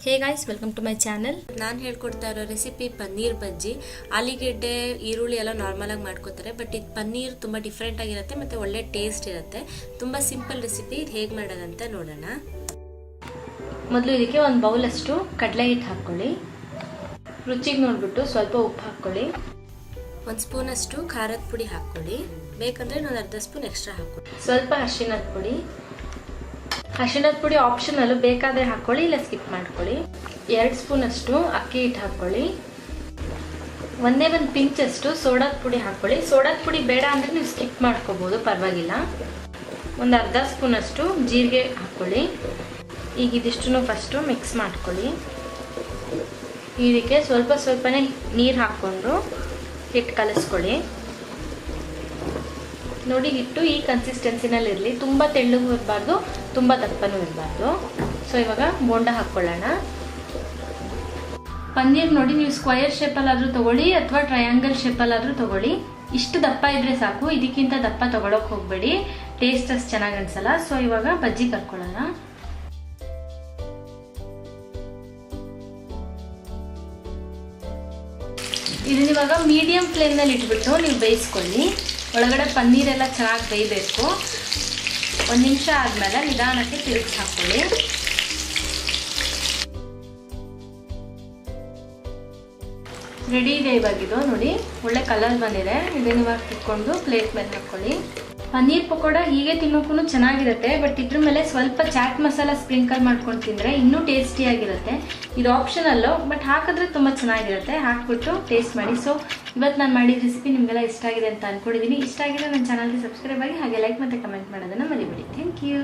Hey guys, welcome to my channel. ನಾನು ಹೇಳ್ಕೊಡ್ತಾ ಇರೋ ರೆಸಿಪಿ ಪನ್ನೀರ್ ಬಜ್ಜಿ. ಆಲೂಗೆಡ್ಡೆ ಈರುಳ್ಳಿ ಎಲ್ಲ ನಾರ್ಮಲ್ ಆಗಿ ಮಾಡ್ಕೋತಾರೆ, ಬಟ್ ಇದು ಪನ್ನೀರ್ ತುಂಬ ಡಿಫ್ರೆಂಟ್ ಆಗಿರುತ್ತೆ ಮತ್ತು ಒಳ್ಳೆ ಟೇಸ್ಟ್ ಇರುತ್ತೆ. ತುಂಬ ಸಿಂಪಲ್ ರೆಸಿಪಿ. ಇದು ಹೇಗೆ ಮಾಡೋದಂತ ನೋಡೋಣ. ಮೊದಲು ಇದಕ್ಕೆ ಒಂದು ಬೌಲಷ್ಟು ಕಡಲೆ ಹಿಟ್ಟು ಹಾಕ್ಕೊಳ್ಳಿ. ರುಚಿಗೆ ನೋಡ್ಬಿಟ್ಟು ಸ್ವಲ್ಪ ಉಪ್ಪು ಹಾಕ್ಕೊಳ್ಳಿ. 1 ಸ್ಪೂನಷ್ಟು ಖಾರದ ಪುಡಿ ಹಾಕ್ಕೊಳ್ಳಿ. ಬೇಕಂದರೆ ಒಂದು ಅರ್ಧ ಸ್ಪೂನ್ ಎಕ್ಸ್ಟ್ರಾ ಹಾಕ್ಕೊಳ್ಳಿ. ಸ್ವಲ್ಪ ಅರಿಶಿಣದ ಪುಡಿ. ಅರಿಶಿಣದ ಪುಡಿ ಆಪ್ಷನಲ್, ಬೇಕಾದರೆ ಹಾಕ್ಕೊಳ್ಳಿ, ಇಲ್ಲ ಸ್ಕಿಪ್ ಮಾಡ್ಕೊಳ್ಳಿ. 2 ಸ್ಪೂನಷ್ಟು ಅಕ್ಕಿ ಹಿಟ್ಟು ಹಾಕ್ಕೊಳ್ಳಿ. ಒಂದೇ ಒಂದು ಪಿಂಚಷ್ಟು ಸೋಡಾದ ಪುಡಿ ಹಾಕ್ಕೊಳ್ಳಿ. ಸೋಡಾದ ಪುಡಿ ಬೇಡ ಅಂದರೆ ನೀವು ಸ್ಕಿಪ್ ಮಾಡ್ಕೋಬೋದು, ಪರವಾಗಿಲ್ಲ. ಒಂದು ಅರ್ಧ ಸ್ಪೂನಷ್ಟು ಜೀರಿಗೆ ಹಾಕ್ಕೊಳ್ಳಿ. ಈಗ ಇದಿಷ್ಟು ಫಸ್ಟು ಮಿಕ್ಸ್ ಮಾಡ್ಕೊಳ್ಳಿ. ಇದಕ್ಕೆ ಸ್ವಲ್ಪನೇ ನೀರು ಹಾಕ್ಕೊಂಡು ಹಿಟ್ಟು ಕಲಿಸ್ಕೊಳ್ಳಿ. ನೋಡಿ, ಹಿಟ್ಟು ಈ ಕನ್ಸಿಸ್ಟೆನ್ಸಿನಲ್ಲಿ ಇರಲಿ. ತುಂಬ ತೆಳ್ಳಗೂ ಇರಬಾರ್ದು, ತುಂಬ ದಪ್ಪನೂ ಇರಬಾರ್ದು. ಸೊ ಇವಾಗ ಬೋಂಡ ಹಾಕ್ಕೊಳ್ಳೋಣ. ಪನ್ನೀರ್ ನೋಡಿ, ನೀವು ಸ್ಕ್ವಯರ್ ಶೇಪಲ್ಲಾದರೂ ತೊಗೊಳ್ಳಿ ಅಥವಾ ಟ್ರಯಾಂಗಲ್ ಶೇಪಲ್ಲಾದರೂ ತೊಗೊಳ್ಳಿ. ಇಷ್ಟು ದಪ್ಪ ಇದ್ರೆ ಸಾಕು, ಇದಕ್ಕಿಂತ ದಪ್ಪ ತೊಗೊಳಕ್ಕೆ ಹೋಗಬೇಡಿ, ಟೇಸ್ಟ್ ಅಷ್ಟು ಚೆನ್ನಾಗಿ ಅನ್ಸಲ್ಲ. ಸೊ ಇವಾಗ ಬಜ್ಜಿ ಕರ್ಕೊಳ್ಳೋಣ. ಇದನ್ನ ಇವಾಗ ಮೀಡಿಯಂ ಫ್ಲೇಮ್ನಲ್ಲಿ ಇಟ್ಬಿಟ್ಟು ನೀವು ಬೇಯಿಸ್ಕೊಳ್ಳಿ. ಒಳಗಡೆ ಪನ್ನೀರೆಲ್ಲ ಚೆನ್ನಾಗಿ ಬೇಯಬೇಕು. 1 ನಿಮಿಷ ಆದಮೇಲೆ ನಿಧಾನಕ್ಕೆ ತಿರುಗಿಸಿ ಹಾಕ್ಕೊಳ್ಳಿ. ರೆಡಿ ಇದೆ ಇವಾಗಿದು. ನೋಡಿ, ಒಳ್ಳೆ ಕಲರ್ ಬಂದಿದೆ. ಇದನ್ನ ಇವಾಗ ತಿಕ್ಕೊಂಡು ಪ್ಲೇಟ್ ಮೇಲೆ ಹಾಕ್ಕೊಳ್ಳಿ. ಪನ್ನೀರ್ ಪಕೋಡ ಹೀಗೆ ತಿನ್ನೋಕ್ಕೂ ಚೆನ್ನಾಗಿರುತ್ತೆ, ಬಟ್ ಇದ್ರ ಮೇಲೆ ಸ್ವಲ್ಪ ಚಾಟ್ ಮಸಾಲ ಸ್ಪ್ರಿಂಕಲ್ ಮಾಡ್ಕೊಂಡು ತಿಂದರೆ ಇನ್ನೂ ಟೇಸ್ಟಿಯಾಗಿರುತ್ತೆ. ಇದು ಆಪ್ಷನಲ್ಲು, ಬಟ್ ಹಾಕಿದ್ರೆ ತುಂಬ ಚೆನ್ನಾಗಿರುತ್ತೆ. ಹಾಕ್ಬಿಟ್ಟು ಟೇಸ್ಟ್ ಮಾಡಿ. ಸೊ ಇವತ್ತು ನಾನು ಮಾಡಿದ ರೆಸಿಪಿ ನಿಮಗೆಲ್ಲ ಇಷ್ಟ ಆಗಿದೆ ಅಂತ ಅಂದ್ಕೊಂಡಿದ್ದೀನಿ. ಇಷ್ಟ ಆಗಿದೆ ನನ್ನ ಚಾನಲ್ಗೆ ಸಬ್ಸ್ಕ್ರೈಬ್ ಆಗಿ, ಹಾಗೆ ಲೈಕ್ ಮತ್ತು ಕಮೆಂಟ್ ಮಾಡೋದನ್ನು ಮರಿಬೇಡಿ. Thank you.